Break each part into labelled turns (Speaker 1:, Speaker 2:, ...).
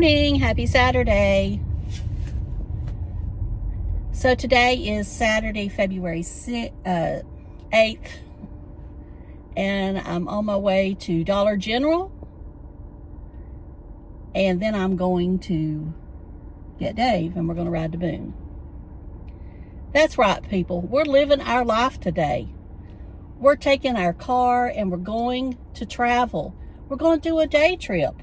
Speaker 1: morning. Happy Saturday. So today is Saturday, February 8th, and I'm on my way to Dollar General, and then I'm going to get Dave, and we're going to ride to Boone. That's right, people. We're living our life today. We're taking our car, and we're going to travel. We're going to do a day trip.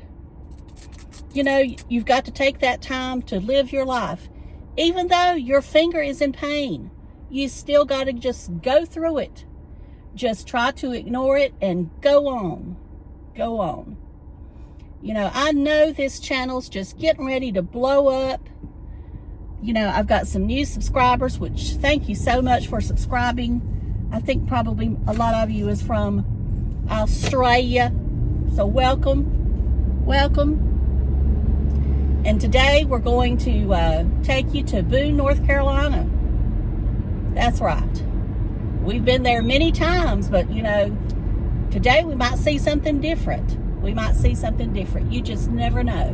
Speaker 1: You know, you've got to take that time to live your life. Even though your finger is in pain, you still got to just go through it. Just try to ignore it and go on. Go on. You know, I know this channel's just getting ready to blow up. You know, I've got some new subscribers, which thank you so much for subscribing. I think probably a lot of you is from Australia. So welcome. Welcome. And today we're going to take you to Boone, North Carolina. That's right. We've been there many times, but you know, today we might see something different. We might see something different. You just never know.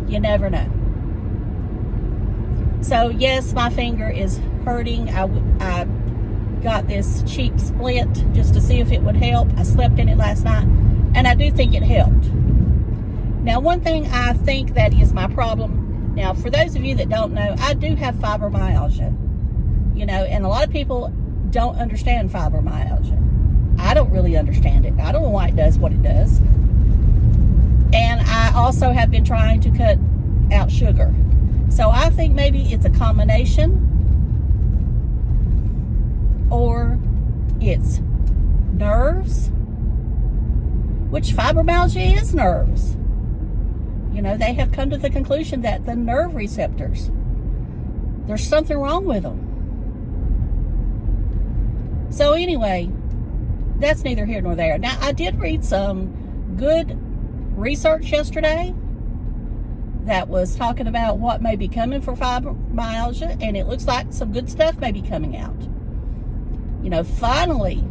Speaker 1: You never know. So yes, my finger is hurting. I got this cheap splint just to see if it would help. I slept in it last night, and I do think it helped. Now, one thing I think that is my problem, now for those of you that don't know, I do have fibromyalgia, you know, and a lot of people don't understand fibromyalgia. I don't really understand it. I don't know why it does what it does. And I also have been trying to cut out sugar. So I think maybe it's a combination, or it's nerves, which fibromyalgia is nerves. You know, they have come to the conclusion that the nerve receptors, there's something wrong with them. So anyway, that's neither here nor there. Now, I did read some good research yesterday that was talking about what may be coming for fibromyalgia, and it looks like some good stuff may be coming out. You know, finally,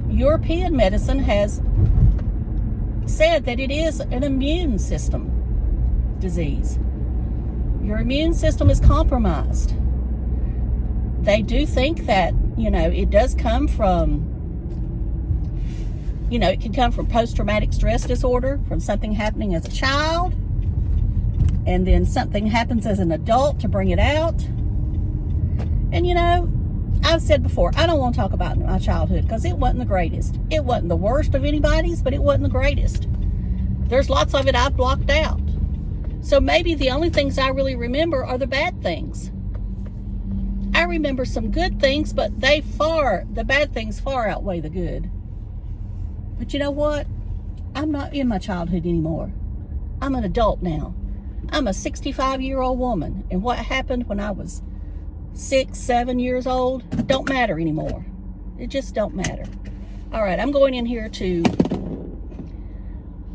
Speaker 1: European medicine has said that it is an immune system disease. Your immune system is compromised. They do think that, you know, it does come from, you know, it can come from post-traumatic stress disorder, from something happening as a child, and then something happens as an adult to bring it out. And, you know, I've said before, I don't want to talk about my childhood because it wasn't the greatest. It wasn't the worst of anybody's, but it wasn't the greatest. There's lots of it I've blocked out. So maybe the only things I really remember are the bad things. I remember some good things, but the bad things far outweigh the good. But you know what? I'm not in my childhood anymore. I'm an adult now. I'm a 65-year-old woman. And what happened when I was 6, 7 years old don't matter anymore. It just don't matter. All right, I'm going in here to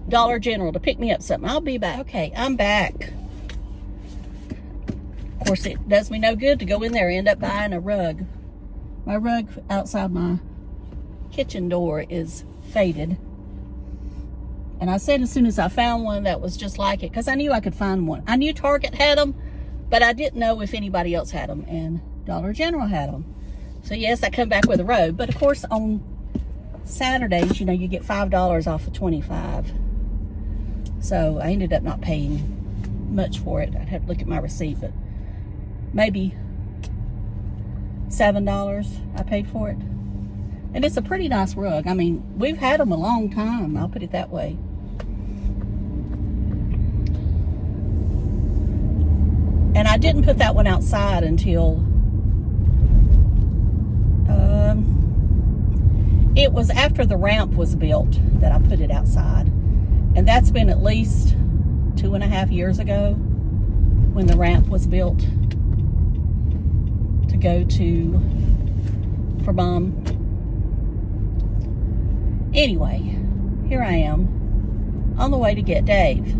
Speaker 1: Dollar General to pick me up something. I'll be back. Okay, I'm back. Of course, it does me no good to go in there and end up buying a rug. My rug outside my kitchen door is faded. And I said as soon as I found one that was just like it, because I knew I could find one. I knew Target had them, but I didn't know if anybody else had them, and Dollar General had them. So yes, I come back with a robe, but of course on Saturdays, you know, you get $5 off of 25. So I ended up not paying much for it. I'd have to look at my receipt, but maybe $7 I paid for it. And it's a pretty nice rug. I mean, we've had them a long time, I'll put it that way. And I didn't put that one outside until it was after the ramp was built that I put it outside. And that's been at least 2.5 years ago when the ramp was built to go for Mom. Anyway, here I am on the way to get Dave.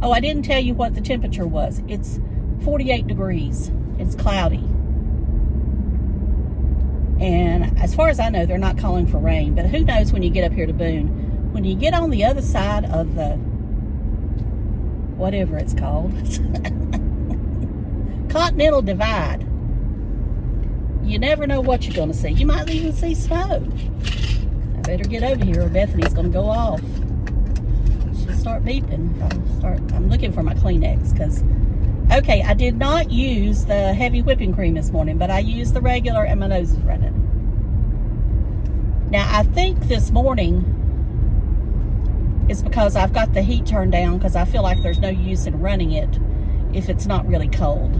Speaker 1: Oh, I didn't tell you what the temperature was. It's 48 degrees. It's cloudy. And as far as I know, they're not calling for rain, but who knows when you get up here to Boone. When you get on the other side of the whatever it's called. Continental divide. You never know what you're going to see. You might even see snow. I better get over here or Bethany's going to go off. She'll start beeping. I'm looking for my Kleenex because, okay, I did not use the heavy whipping cream this morning, but I used the regular and my nose is running. Now, I think this morning is because I've got the heat turned down because I feel like there's no use in running it if it's not really cold.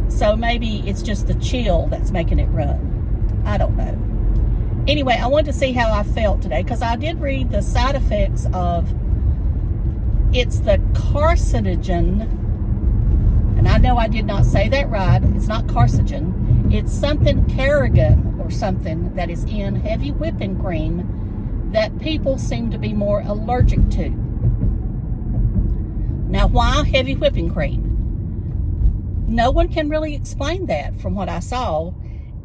Speaker 1: So maybe it's just the chill that's making it run. I don't know. Anyway, I wanted to see how I felt today because I did read the side effects of, it's the carcinogen, and I know I did not say that right. It's not carcinogen. It's something carrageen or something that is in heavy whipping cream that people seem to be more allergic to. Now, why heavy whipping cream? No one can really explain that from what I saw.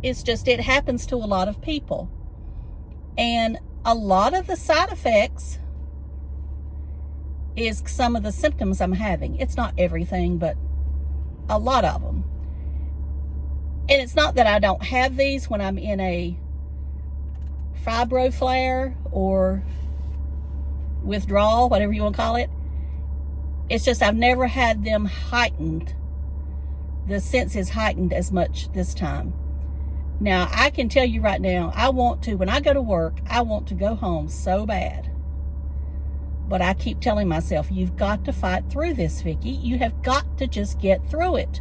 Speaker 1: It's just, it happens to a lot of people. And a lot of the side effects is some of the symptoms I'm having. It's not everything, but a lot of them. And it's not that I don't have these when I'm in a fibro flare or withdrawal, whatever you want to call it. It's just I've never had them heightened. The sense is heightened as much this time. Now, I can tell you right now, when I go to work, I want to go home so bad. But I keep telling myself, you've got to fight through this, Vicki. You have got to just get through it.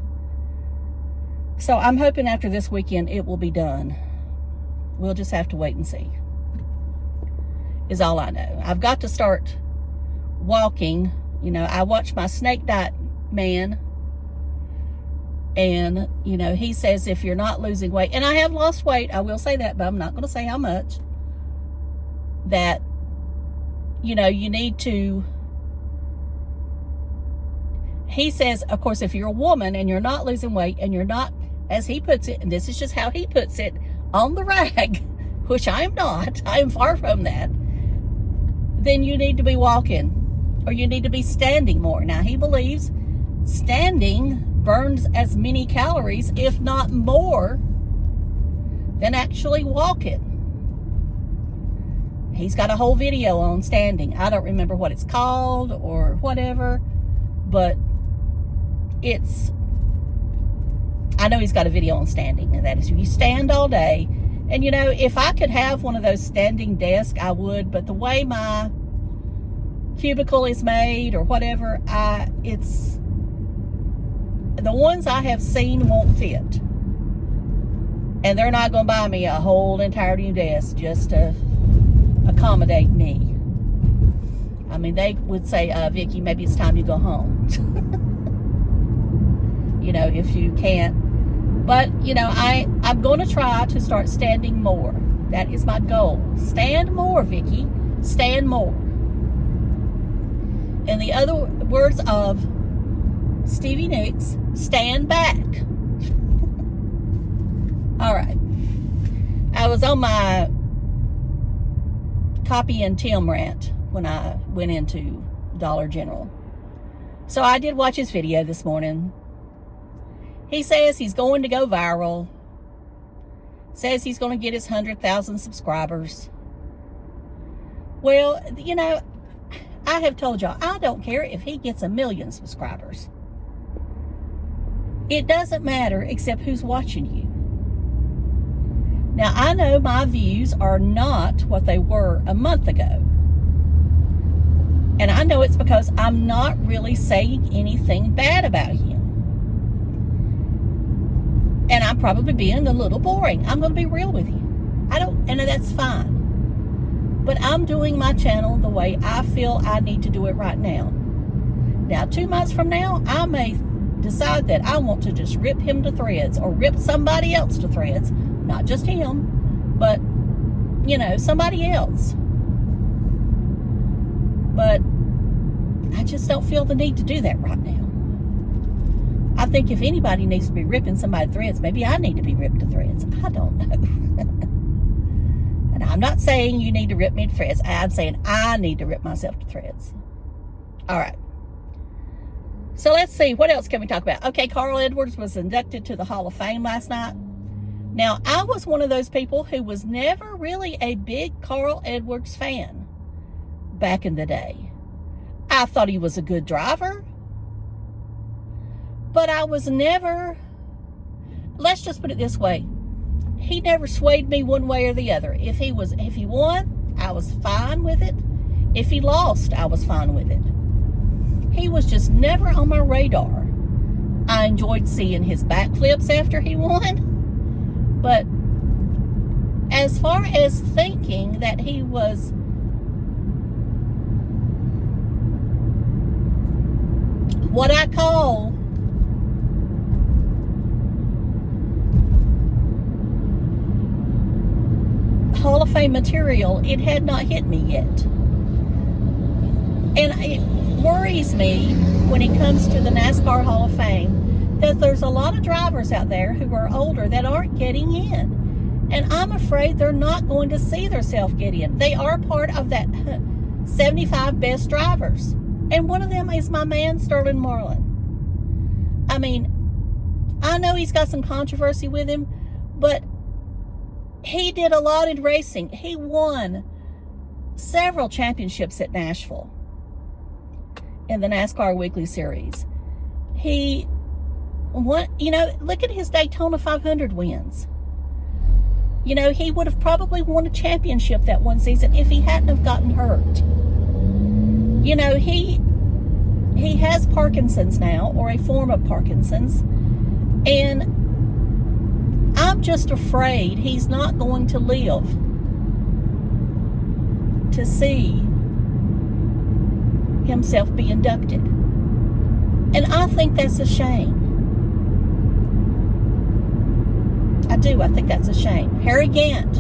Speaker 1: So I'm hoping after this weekend it will be done. We'll just have to wait and see. Is all I know. I've got to start walking. You know, I watch my snake diet man. And, you know, he says if you're not losing weight, and I have lost weight, I will say that, but I'm not going to say how much, that, you know, you need to, he says, of course, if you're a woman and you're not losing weight and you're not, as he puts it, and this is just how he puts it, on the rag, which I am not, I am far from that, then you need to be walking or you need to be standing more. Now, he believes standing burns as many calories, if not more, than actually walking. He's got a whole video on standing. I don't remember what it's called or whatever, but I know he's got a video on standing, and that is if you stand all day. And you know, if I could have one of those standing desks, I would, but the way my cubicle is made or whatever, the ones I have seen won't fit. And they're not going to buy me a whole entire new desk just to accommodate me. I mean, they would say, Vicki, maybe it's time you go home. You know, if you can't. But, you know, I'm going to try to start standing more. That is my goal. Stand more, Vicki. Stand more. In the other words of Stevie Nicks, stand back. All right. I was on my Copy and Tim rant when I went into Dollar General. So I did watch his video this morning. He says he's going to go viral. Says he's going to get his 100,000 subscribers. Well, you know, I have told y'all, I don't care if he gets 1 million subscribers. It doesn't matter except who's watching you. Now, I know my views are not what they were a month ago. And I know it's because I'm not really saying anything bad about him. And I'm probably being a little boring. I'm going to be real with you. And that's fine. But I'm doing my channel the way I feel I need to do it right now. Now, 2 months from now, I may decide that I want to just rip him to threads or rip somebody else to threads. Not just him, but, you know, somebody else. But I just don't feel the need to do that right now. I think if anybody needs to be ripping somebody to threads, maybe I need to be ripped to threads. I don't know. And I'm not saying you need to rip me to threads. I'm saying I need to rip myself to threads. All right. So let's see, what else can we talk about? Okay, Carl Edwards was inducted to the Hall of Fame last night. Now, I was one of those people who was never really a big Carl Edwards fan back in the day. I thought he was a good driver, but I was never, let's just put it this way, he never swayed me one way or the other. If he won, I was fine with it. If he lost, I was fine with it. He was just never on my radar. I enjoyed seeing his backflips after he won. But as far as thinking that he was what I call Hall of Fame material, it had not hit me yet. And it worries me when it comes to the NASCAR Hall of Fame that there's a lot of drivers out there who are older that aren't getting in. And I'm afraid they're not going to see themselves get in. They are part of that 75 best drivers. And one of them is my man, Sterling Marlin. I mean, I know he's got some controversy with him, but he did a lot in racing. He won several championships at Nashville in the NASCAR Weekly Series. He won, you know, look at his Daytona 500 wins. You know, he would have probably won a championship that one season if he hadn't have gotten hurt. You know, he has Parkinson's now, or a form of Parkinson's, and I'm just afraid he's not going to live to see himself be inducted. And I think that's a shame. I do. I think that's a shame. Harry Gant,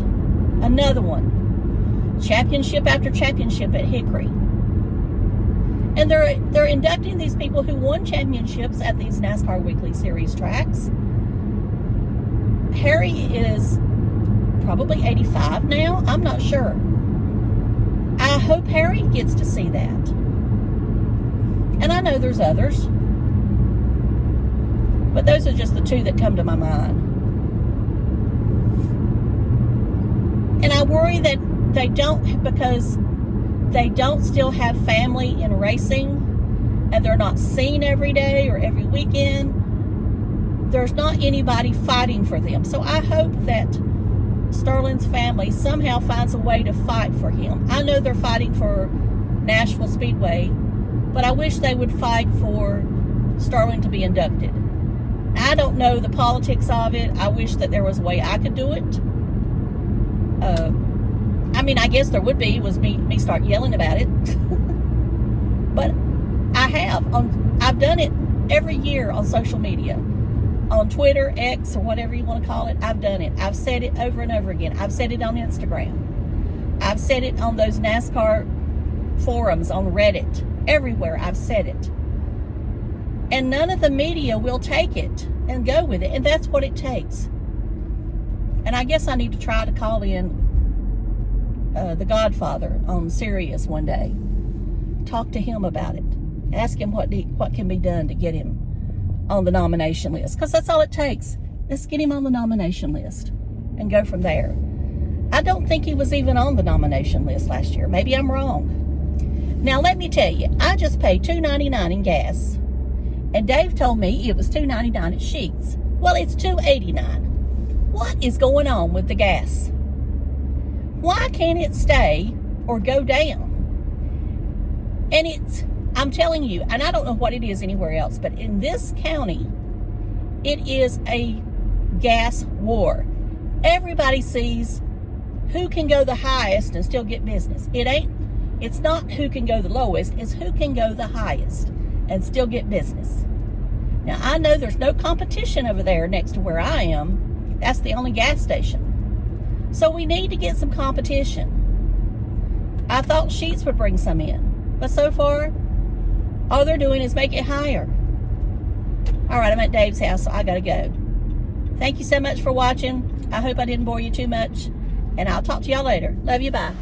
Speaker 1: another one. Championship after championship at Hickory. And they're inducting these people who won championships at these NASCAR Weekly Series tracks. Harry is probably 85 now. I'm not sure. I hope Harry gets to see that. And I know there's others, but those are just the two that come to my mind. And I worry that they don't, because they don't still have family in racing and they're not seen every day or every weekend. There's not anybody fighting for them. So I hope that Sterling's family somehow finds a way to fight for him. I know they're fighting for Nashville Speedway, but I wish they would fight for Sterling to be inducted. I don't know the politics of it. I wish that there was a way I could do it. I mean, I guess there would be, was me start yelling about it. But I've done it every year on social media. On Twitter, X, or whatever you want to call it, I've done it. I've said it over and over again. I've said it on Instagram. I've said it on those NASCAR forums, on Reddit. Everywhere I've said it. And none of the media will take it and go with it. And that's what it takes. And I guess I need to try to call in the Godfather on Sirius one day. Talk to him about it. Ask him what can be done to get him on the nomination list. Because that's all it takes. Let's get him on the nomination list and go from there. I don't think he was even on the nomination list last year. Maybe I'm wrong. Now, let me tell you, I just paid $2.99 in gas. And Dave told me it was $2.99 at Sheetz. Well, it's $2.89. What is going on with the gas? Why can't it stay or go down? And I'm telling you, and I don't know what it is anywhere else, but in this county, it is a gas war. Everybody sees who can go the highest and still get business. It's not who can go the lowest, it's who can go the highest and still get business. Now, I know there's no competition over there next to where I am. That's the only gas station. So we need to get some competition. I thought Sheetz would bring some in, but so far, all they're doing is make it higher. All right, I'm at Dave's house, so I gotta go. Thank you so much for watching. I hope I didn't bore you too much, and I'll talk to y'all later. Love you, bye.